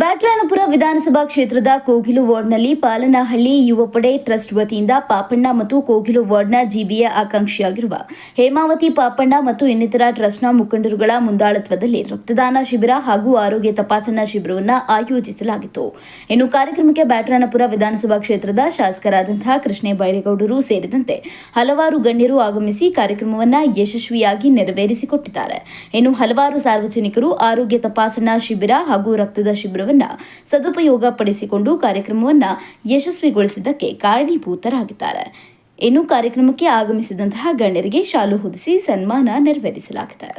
ಬ್ಯಾಟರಾಯನಪುರ ವಿಧಾನಸಭಾ ಕ್ಷೇತ್ರದ ಕೋಗಿಲು ವಾರ್ಡ್ನಲ್ಲಿ ಪಾಲನಹಳ್ಳಿ ಯುವ ಪಡೆ ಟ್ರಸ್ಟ್ ವತಿಯಿಂದ ಪಾಪಣ್ಣ ಮತ್ತು ಕೋಗಿಲು ವಾರ್ಡ್ನ ಜಿಬಿಯ ಆಕಾಂಕ್ಷಿಯಾಗಿರುವ ಹೇಮಾವತಿ ಪಾಪಣ್ಣ ಮತ್ತು ಇನ್ನಿತರ ಟ್ರಸ್ಟ್ನ ಮುಖಂಡರುಗಳ ಮುಂದಾಳತ್ವದಲ್ಲಿ ರಕ್ತದಾನ ಶಿಬಿರ ಹಾಗೂ ಆರೋಗ್ಯ ತಪಾಸಣಾ ಶಿಬಿರವನ್ನು ಆಯೋಜಿಸಲಾಗಿತ್ತು. ಇನ್ನು ಕಾರ್ಯಕ್ರಮಕ್ಕೆ ಬ್ಯಾಟರಾಯನಪುರ ವಿಧಾನಸಭಾ ಕ್ಷೇತ್ರದ ಶಾಸಕರಾದಂತಹ ಕೃಷ್ಣೇ ಬೈರೇಗೌಡರು ಸೇರಿದಂತೆ ಹಲವಾರು ಗಣ್ಯರು ಆಗಮಿಸಿ ಕಾರ್ಯಕ್ರಮವನ್ನು ಯಶಸ್ವಿಯಾಗಿ ನೆರವೇರಿಸಿಕೊಟ್ಟಿದ್ದಾರೆ. ಇನ್ನು ಹಲವಾರು ಸಾರ್ವಜನಿಕರು ಆರೋಗ್ಯ ತಪಾಸಣಾ ಶಿಬಿರ ಹಾಗೂ ರಕ್ತದ ಶಿಬಿರ ಸದುಪಯೋಗ ಪಡಿಸಿಕೊಂಡು ಕಾರ್ಯಕ್ರಮವನ್ನು ಯಶಸ್ವಿಗೊಳಿಸಿದ್ದಕ್ಕೆ ಕಾರಣೀಭೂತರಾಗಿದ್ದಾರೆ. ಇನ್ನು ಕಾರ್ಯಕ್ರಮಕ್ಕೆ ಆಗಮಿಸಿದಂತಹ ಗಣ್ಯರಿಗೆ ಶಾಲು ಹೊದಿಸಿ ಸನ್ಮಾನ ನೆರವೇರಿಸಲಾಗಿದೆ.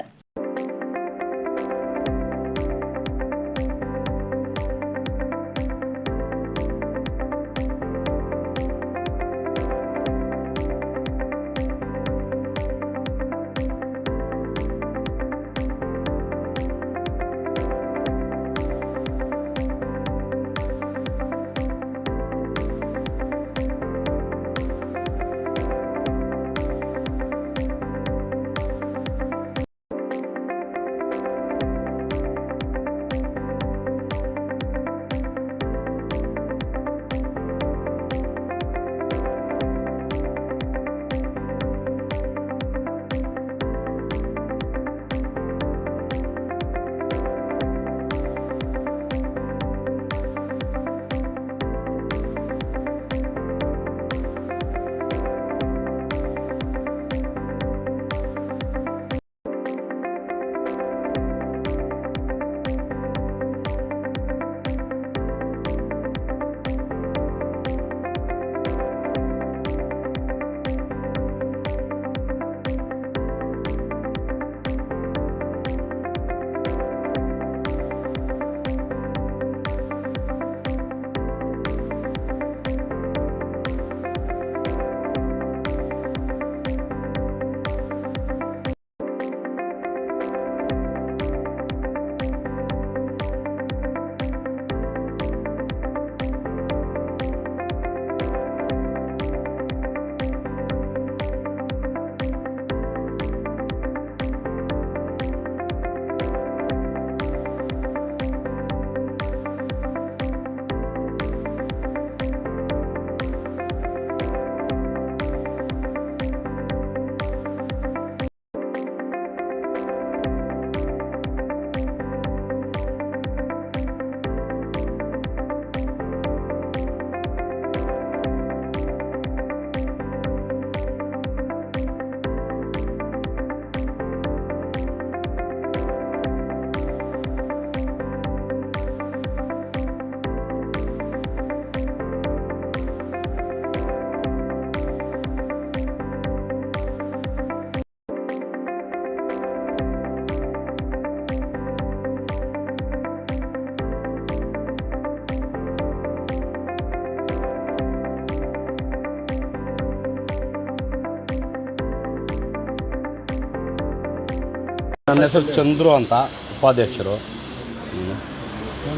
ನನ್ನ ಹೆಸರು ಚಂದ್ರು ಅಂತ, ಉಪಾಧ್ಯಕ್ಷರು.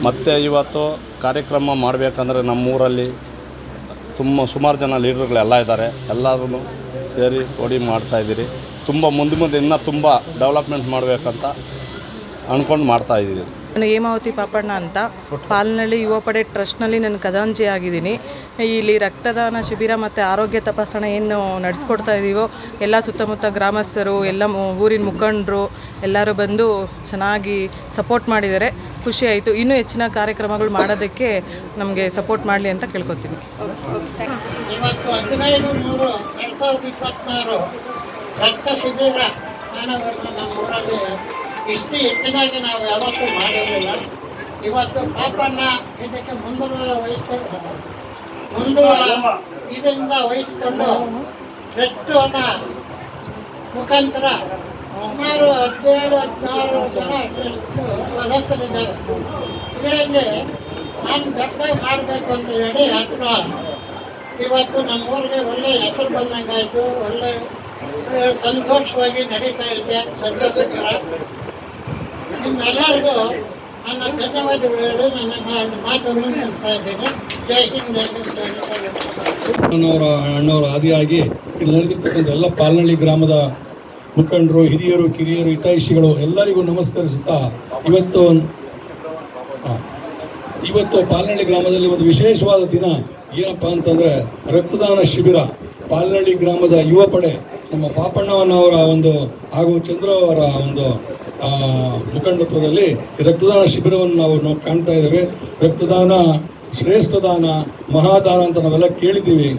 ಮತ್ತು ಇವತ್ತು ಕಾರ್ಯಕ್ರಮ ಮಾಡಬೇಕಂದ್ರೆ ನಮ್ಮೂರಲ್ಲಿ ಸುಮಾರು ಜನ ಲೀಡ್ರುಗಳೆಲ್ಲ ಇದ್ದಾರೆ. ಎಲ್ಲರೂ ಸೇರಿ ಮಾಡ್ತಾಯಿದ್ದೀರಿ. ತುಂಬ ಮುಂದೆ ಇನ್ನೂ ತುಂಬ ಡೆವಲಪ್ಮೆಂಟ್ ಮಾಡಬೇಕಂತ ಅಂದ್ಕೊಂಡು ಮಾಡ್ತಾಯಿದ್ದೀರಿ. ನಾನು ಹೇಮಾವತಿ ಪಾಪಣ್ಣ ಅಂತ, ಪಾಲನಹಳ್ಳಿ ಯುವ ಪಡೆ ಟ್ರಸ್ಟ್ನಲ್ಲಿ ನಾನು ಖಜಾಂಚಿ ಆಗಿದ್ದೀನಿ. ಇಲ್ಲಿ ರಕ್ತದಾನ ಶಿಬಿರ ಮತ್ತು ಆರೋಗ್ಯ ತಪಾಸಣೆ ಏನು ನಡೆಸ್ಕೊಡ್ತಾ ಇದ್ದೀವೋ ಎಲ್ಲ ಸುತ್ತಮುತ್ತ ಗ್ರಾಮಸ್ಥರು, ಎಲ್ಲ ಊರಿನ ಮುಖಂಡರು ಎಲ್ಲರೂ ಬಂದು ಚೆನ್ನಾಗಿ ಸಪೋರ್ಟ್ ಮಾಡಿದ್ದಾರೆ. ಖುಷಿ ಆಯಿತು. ಇನ್ನೂ ಹೆಚ್ಚಿನ ಕಾರ್ಯಕ್ರಮಗಳು ಮಾಡೋದಕ್ಕೆ ನಮಗೆ ಸಪೋರ್ಟ್ ಮಾಡಲಿ ಅಂತ ಕೇಳ್ಕೊತೀನಿ. ಇವತ್ತು 15/3/2026 ರಕ್ತ ಶಿಬಿರ ನಮ್ಮೂರಲ್ಲಿ ಇಷ್ಟು ಹೆಚ್ಚಿನಾಗಿ ನಾವು ಯಾವತ್ತೂ ಮಾಡಿರಲಿಲ್ಲ. ಇವತ್ತು ಪಾಪಣ್ಣ ಇದಕ್ಕೆ ಇದರಿಂದ ವಹಿಸ್ಕೊಂಡು ಟ್ರಸ್ಟನ್ನ ಮುಖಾಂತರ ಸುಮಾರು 17-16 ಜನ ಟ್ರಸ್ಟ್ ಸದಸ್ಯರಿದ್ದಾರೆ. ಇದರಲ್ಲಿ ನಾನು ದೊಡ್ಡದಾಗಿ ಮಾಡಬೇಕು ಅಂತ ಹೇಳಿ ಅಥವಾ ಇವತ್ತು ನಮ್ಮೂರಿಗೆ ಒಳ್ಳೆಯ ಹೆಸರು ಬಂದಂಗಾಯಿತು. ಒಳ್ಳೆ ಸಂತೋಷವಾಗಿ ನಡೀತಾ ಇದೆ. ಸದಸ್ಯರ ನಿಮ್ಮೆಲ್ಲರಿಗೂ ನನ್ನ ಧನ್ಯವಾದಗಳು ಹೇಳಿ ನನ್ನ ಮಾತನ್ನು ಮುಗಿಸ್ತಾ ಇದ್ದೇನೆ. ಜೈ ಹಿಂದ್, ಜೈ ಹಿಂದ್. ಅಣ್ಣವರ ಆದಿಯಾಗಿ ಇಲ್ಲಿ ನಡೆದಿರ್ತಕ್ಕಂಥ ಎಲ್ಲ ಪಾಲನಹಳ್ಳಿ ಗ್ರಾಮದ ಮುಖಂಡರು, ಹಿರಿಯರು, ಕಿರಿಯರು, ಹಿತೈಷಿಗಳು ಎಲ್ಲರಿಗೂ ನಮಸ್ಕರಿಸುತ್ತಾ ಇವತ್ತು ಇವತ್ತು ಪಾಲ್ನಹಳ್ಳಿ ಗ್ರಾಮದಲ್ಲಿ ಒಂದು ವಿಶೇಷವಾದ ದಿನ ಏನಪ್ಪ ಅಂತಂದರೆ ರಕ್ತದಾನ ಶಿಬಿರ. ಪಾಲ್ನಹಳ್ಳಿ ಗ್ರಾಮದ ಯುವ ಪಡೆ ನಮ್ಮ ಪಾಪಣ್ಣವನವರ ಒಂದು ಹಾಗೂ ಚಂದ್ರ ಅವರ ಒಂದು ಮುಖಂಡತ್ವದಲ್ಲಿ ರಕ್ತದಾನ ಶಿಬಿರವನ್ನು ನಾವು ಕಾಣ್ತಾ ಇದ್ದೇವೆ. ರಕ್ತದಾನ ಶ್ರೇಷ್ಠ ದಾನ, ಮಹಾದಾನ ಅಂತ ನಾವೆಲ್ಲ ಕೇಳಿದ್ದೀವಿ.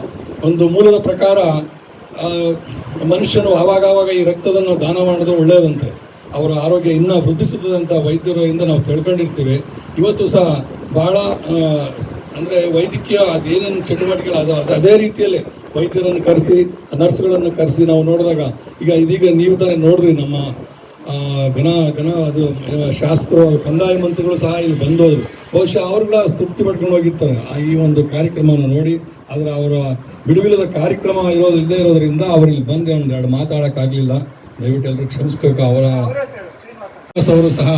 ಒಂದು ಮೂಲದ ಪ್ರಕಾರ ಮನುಷ್ಯನು ಆವಾಗ ಈ ರಕ್ತವನ್ನು ದಾನ ಮಾಡೋದು ಒಳ್ಳೆಯದಂತೆ, ಅವರ ಆರೋಗ್ಯ ಇನ್ನೂ ವೃದ್ಧಿಸುತ್ತದೆ ಅಂತ ವೈದ್ಯರಿಂದ ನಾವು ತಿಳ್ಕೊಂಡಿರ್ತೀವಿ. ಇವತ್ತು ಸಹ ಭಾಳ ಅಂದರೆ ವೈದ್ಯಕೀಯ ಅದೇನೇನು ಚಟುವಟಿಕೆಗಳು ಅದೇ ರೀತಿಯಲ್ಲಿ ವೈದ್ಯರನ್ನು ಕರೆಸಿ, ನರ್ಸ್ಗಳನ್ನು ಕರೆಸಿ ನಾವು ನೋಡಿದಾಗ ಇದೀಗ ನೀವು ತಾನೇ ನೋಡಿದ್ರಿ ನಮ್ಮ ಅದು ಶಾಸಕರು, ಕಂದಾಯ ಮಂತ್ರಿಗಳು ಸಹ ಇಲ್ಲಿ ಬಂದೋದ್ರು. ಬಹುಶಃ ಅವ್ರುಗಳ ತೃಪ್ತಿ ಪಡ್ಕೊಂಡು ಹೋಗಿರ್ತಾರೆ ಈ ಒಂದು ಕಾರ್ಯಕ್ರಮವನ್ನು ನೋಡಿ. ಆದರೆ ಅವರ ಬಿಡುವಿಲ್ಲದ ಕಾರ್ಯಕ್ರಮ ಇಲ್ಲದೇ ಇರೋದ್ರಿಂದ ಅವರು ಇಲ್ಲಿ ಬಂದು ಒಂದೆರಡು ಮಾತಾಡೋಕ್ಕಾಗಲಿಲ್ಲ. ದಯವಿಟ್ಟು ಎಲ್ಲರೂ ಕ್ಷಮಿಸ್ಬೇಕು. ಅವರು ಸಹ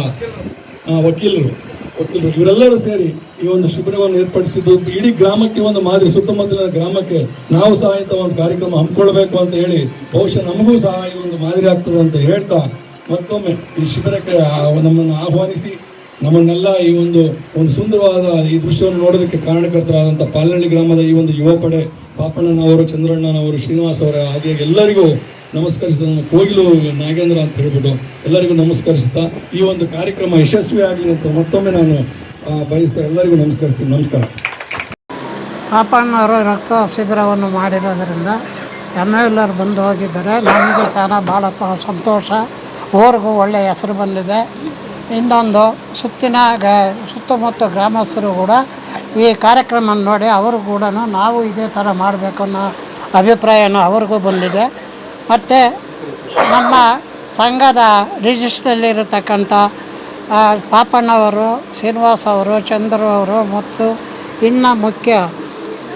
ವಕೀಲರು ಇವರೆಲ್ಲರೂ ಸೇರಿ ಈ ಒಂದು ಶಿಬಿರವನ್ನು ಏರ್ಪಡಿಸಿದ್ದು ಇಡೀ ಗ್ರಾಮಕ್ಕೆ ಒಂದು ಮಾದರಿ, ಸುತ್ತಮುತ್ತಲಿನ ಗ್ರಾಮಕ್ಕೆ ನಾವು ಸಹ ಇಂಥ ಒಂದು ಕಾರ್ಯಕ್ರಮ ಹಮ್ಮಿಕೊಳ್ಬೇಕು ಅಂತ ಹೇಳಿ ಬಹುಶಃ ನಮಗೂ ಸಹ ಈ ಒಂದು ಮಾದರಿ ಆಗ್ತದೆ ಅಂತ ಹೇಳ್ತಾ ಮತ್ತೊಮ್ಮೆ ಈ ಶಿಬಿರಕ್ಕೆ ನಮ್ಮನ್ನು ಆಹ್ವಾನಿಸಿ ನಮ್ಮನ್ನೆಲ್ಲ ಈ ಒಂದು ಸುಂದರವಾದ ಈ ದೃಶ್ಯವನ್ನು ನೋಡೋದಕ್ಕೆ ಕಾರಣಕರ್ತರಾದಂಥ ಪಾಲ್ನಹಳ್ಳಿ ಗ್ರಾಮದ ಈ ಒಂದು ಯುವ ಪಡೆ, ಪಾಪಣ್ಣನವರು, ಚಂದ್ರಣ್ಣನವರು, ಶ್ರೀನಿವಾಸ್ ಅವರ ಹಾಗೆ ಎಲ್ಲರಿಗೂ ನಮಸ್ಕರಿಸಿದ ನನ್ನ ಕೋಗಿಲು ನಾಗೇಂದ್ರ ಅಂತ ಹೇಳ್ಬಿಟ್ಟು ಎಲ್ಲರಿಗೂ ನಮಸ್ಕರಿಸುತ್ತಾ ಈ ಒಂದು ಕಾರ್ಯಕ್ರಮ ಯಶಸ್ವಿ ಆಗಲಿ ಅಂತ ಮತ್ತೊಮ್ಮೆ ನಾನು ಬಯಸ್ತಾ ಎಲ್ಲರಿಗೂ ನಮಸ್ಕರಿಸ್ತೀನಿ. ನಮಸ್ಕಾರ. ಪಾಪಣ್ಣವರು ರಕ್ತ ಶಿಬಿರವನ್ನು ಮಾಡಿರೋದರಿಂದ ಎಲ್ಲರೂ ಬಂದು ಹೋಗಿದ್ದಾರೆ. ನಮಗೆ ಸಹ ಭಾಳ ಸಂತೋಷ. ಊರಿಗೂ ಒಳ್ಳೆಯ ಹೆಸರು ಬಂದಿದೆ. ಇನ್ನೊಂದು ಸುತ್ತಮುತ್ತ ಗ್ರಾಮಸ್ಥರು ಕೂಡ ಈ ಕಾರ್ಯಕ್ರಮ ನೋಡಿ ಅವರು ಕೂಡ ನಾವು ಇದೇ ಥರ ಮಾಡಬೇಕು ಅನ್ನೋ ಅಭಿಪ್ರಾಯನೂ ಅವ್ರಿಗೂ ಬಂದಿದೆ. ಮತ್ತು ನಮ್ಮ ಸಂಘದ ರಿಜಿಸ್ಟ್ರಲ್ಲಿರತಕ್ಕಂಥ ಪಾಪಣ್ಣವರು, ಶ್ರೀನಿವಾಸ್ ಅವರು, ಚಂದ್ರ ಅವರು ಮತ್ತು ಇನ್ನು ಮುಖ್ಯ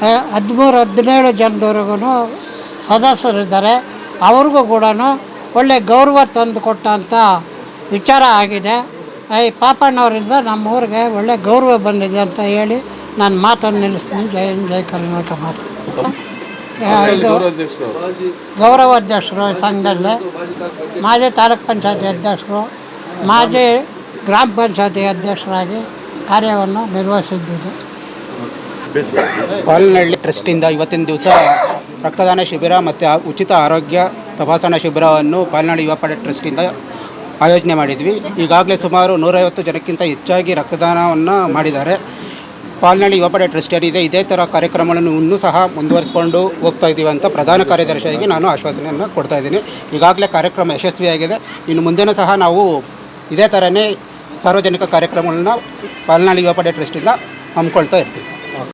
13-17 ಜನದವರೆಗೂ ಸದಸ್ಯರಿದ್ದಾರೆ. ಅವ್ರಿಗೂ ಕೂಡ ಒಳ್ಳೆಯ ಗೌರವ ತಂದು ಕೊಟ್ಟಂಥ ವಿಚಾರ ಆಗಿದೆ. ಈ ಪಾಪಣ್ಣವರಿಂದ ನಮ್ಮ ಊರಿಗೆ ಒಳ್ಳೆಯ ಗೌರವ ಬಂದಿದೆ ಅಂತ ಹೇಳಿ ನಾನು ಮಾತನ್ನು ನಿಲ್ಲಿಸ್ತೀನಿ. ಜೈ ಹಿಂದ್, ಜೈ ಕರ್ನಾಟಕ. ಮಾತು ಇದು ಗೌರವಾಧ್ಯಕ್ಷರು ಸಂಘದಲ್ಲಿ, ಮಾಜಿ ತಾಲೂಕ್ ಪಂಚಾಯತಿ ಅಧ್ಯಕ್ಷರು, ಮಾಜಿ ಗ್ರಾಮ ಪಂಚಾಯತಿ ಅಧ್ಯಕ್ಷರಾಗಿ ಕಾರ್ಯವನ್ನು ನಿರ್ವಹಿಸಿದ್ದೀನಿ. ಪಾಲ್ನಹಳ್ಳಿ ಟ್ರಸ್ಟಿಂದ ಇವತ್ತಿನ ದಿವಸ ರಕ್ತದಾನ ಶಿಬಿರ ಮತ್ತು ಉಚಿತ ಆರೋಗ್ಯ ತಪಾಸಣಾ ಶಿಬಿರವನ್ನು ಪಾಲ್ನಹಳ್ಳಿ ಯುವ ಪಡೆ ಟ್ರಸ್ಟಿಂದ ಆಯೋಜನೆ ಮಾಡಿದ್ವಿ. ಈಗಾಗಲೇ ಸುಮಾರು 150 ಜನಕ್ಕಿಂತ ಹೆಚ್ಚಾಗಿ ರಕ್ತದಾನವನ್ನು ಮಾಡಿದ್ದಾರೆ. ಪಾಲ್ನಹಳ್ಳಿ ಯುವ ಪಡೆ ಟ್ರಸ್ಟ್ ಏನಿದೆ ಇದೇ ಥರ ಕಾರ್ಯಕ್ರಮಗಳನ್ನು ಇನ್ನೂ ಸಹ ಮುಂದುವರಿಸ್ಕೊಂಡು ಹೋಗ್ತಾ ಇದ್ದೀವಿ ಅಂತ ಪ್ರಧಾನ ಕಾರ್ಯದರ್ಶಿಯಾಗಿ ನಾನು ಆಶ್ವಾಸನೆಯನ್ನು ಕೊಡ್ತಾ ಇದ್ದೀನಿ. ಈಗಾಗಲೇ ಕಾರ್ಯಕ್ರಮ ಯಶಸ್ವಿಯಾಗಿದೆ. ಇನ್ನು ಮುಂದೆನೂ ಸಹ ನಾವು ಇದೇ ಥರನೇ ಸಾರ್ವಜನಿಕ ಕಾರ್ಯಕ್ರಮಗಳನ್ನ ಪಾಲ್ನಹಳ್ಳಿ ಯುವ ಪಡೆ ಟ್ರಸ್ಟಿಂದ ಹಮ್ಮಿಕೊಳ್ತಾ ಇರ್ತೀವಿ.